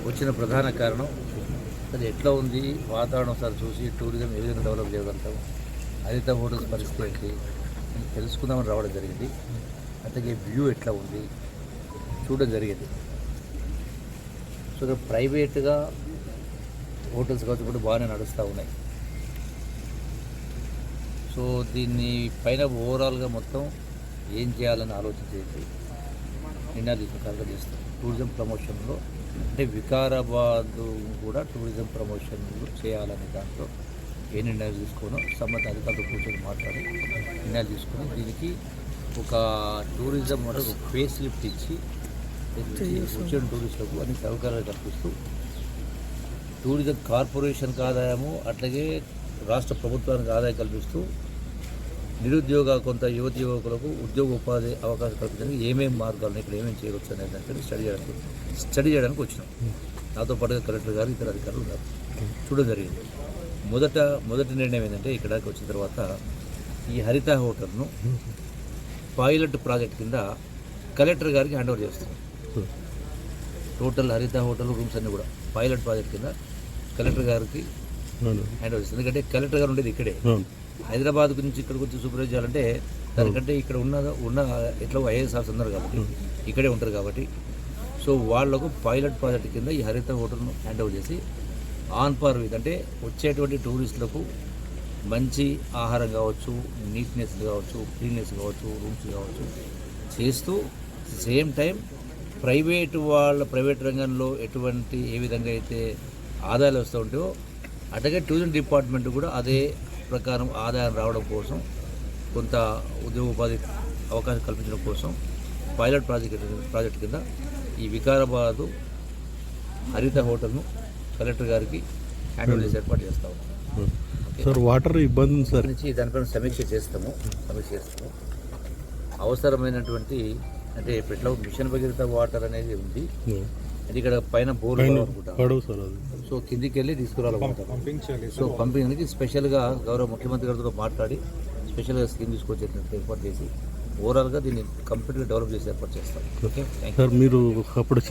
వచ్చిన ప్రధాన కారణం అది ఎట్లా ఉంది వాతావరణం ఒకసారి చూసి టూరిజం ఏ విధంగా డెవలప్ చేయగలుగుతాం, హరిత హోటల్స్ పరిస్థితి ఏంటి అని తెలుసుకుందామని రావడం జరిగింది. అట్లాగే వ్యూ ఎట్లా ఉంది చూడడం జరిగింది. సో ఇక్కడ ప్రైవేట్గా హోటల్స్ కావచ్చు కూడా బాగానే నడుస్తూ ఉన్నాయి. సో దీన్ని పైన ఓవరాల్గా మొత్తం ఏం చేయాలని ఆలోచించేసి నిర్ణయాలు తీసుకుంటారు చేస్తాం. టూరిజం ప్రమోషన్లో అంటే వికారాబాద్ కూడా టూరిజం ప్రమోషన్లు చేయాలనే దాంట్లో ఏ నిర్ణయాలు తీసుకోనో సంబంధిత అధికారులతో కూర్చొని మాట్లాడి నిర్ణయాలు తీసుకొని దీనికి ఒక టూరిజం అంటే ఒక ఫేస్ లిఫ్ట్ ఇచ్చి వచ్చిన టూరిస్టులకు అన్ని సౌకర్యాలు కల్పిస్తూ టూరిజం కార్పొరేషన్కి ఆదాయము అట్లాగే రాష్ట్ర ప్రభుత్వానికి ఆదాయం కల్పిస్తూ నిరుద్యోగ కొంత యువతి యువకులకు ఉద్యోగ ఉపాధి అవకాశం కల్పించడానికి ఏమేమి మార్గాలను ఇక్కడ ఏమేమి చేయవచ్చు అనే దానికి స్టడీ చేయడానికి వచ్చినాం. నాతో పాటుగా కలెక్టర్ గారు ఇతర అధికారులు గారు చూడడం జరిగింది. మొదటి నిర్ణయం ఏంటంటే ఇక్కడికి వచ్చిన తర్వాత ఈ హరిత హోటల్ను పైలట్ ప్రాజెక్ట్ కింద కలెక్టర్ గారికి హ్యాండ్ ఓవర్ చేస్తాం. టోటల్ హరిత హోటల్ రూమ్స్ అన్నీ కూడా పైలట్ ప్రాజెక్ట్ కింద కలెక్టర్ గారికి హ్యాండ్ ఓవర్ చేస్తుంది. ఎందుకంటే కలెక్టర్ గారు ఉండేది ఇక్కడే. హైదరాబాద్ నుంచి ఇక్కడికి వచ్చి సూపర్వైజ్ చేయాలంటే దానికంటే ఇక్కడ ఉన్న ఎట్లా ఐఏఎస్ ఆఫీసర్ ఉన్నారు కాబట్టి ఇక్కడే ఉంటారు కాబట్టి సో వాళ్లకు పైలట్ ప్రాజెక్ట్ కింద ఈ హరిత హోటల్ను హ్యాండ్ ఓవర్ చేసి ఆన్ పార్ విత్ అంటే వచ్చేటువంటి టూరిస్టులకు మంచి ఆహారం కావచ్చు, నీట్నెస్ కావచ్చు, క్లీన్నెస్ కావచ్చు, రూమ్స్ కావచ్చు చేస్తూ సేమ్ టైం ప్రైవేట్ రంగంలో ఎటువంటి ఏ విధంగా అయితే ఆదాయాలు వస్తూ ఉంటాయో అట్లాగే టూరిజం డిపార్ట్మెంట్ కూడా అదే ప్రకారం ఆదాయం రావడం కోసం కొంత ఉద్యోగ ఉపాధి అవకాశం కల్పించడం కోసం పైలట్ ప్రాజెక్ట్ కింద ఈ వికారాబాదు హరిత హోటల్ను కలెక్టర్ గారికి హ్యాండ్ ఓవర్ చేసి ఏర్పాటు చేస్తా ఉన్నాం. సార్ వాటర్ ఇబ్బంది ఉంది సార్ నుంచి దానిపైన సమీక్ష చేస్తాము. అవసరమైనటువంటి అంటే ఎట్లా మిషన్ భగీరథ వాటర్ అనేది ఉంది, అది ఇక్కడ పైన బోర్ అనుకుంటాం. సో కిందికి వెళ్ళి తీసుకురావాలి. సో పంపించడానికి స్పెషల్గా గౌరవ ముఖ్యమంత్రి గారితో మాట్లాడి స్పెషల్గా స్కీమ్ తీసుకొచ్చేటట్టు ఏర్పాటు చేసి ఓవరాల్గా దీన్ని కంప్లీట్గా డెవలప్ చేసి ఏర్పాటు చేస్తాం. ఓకే, సార్ మీరు అప్పుడు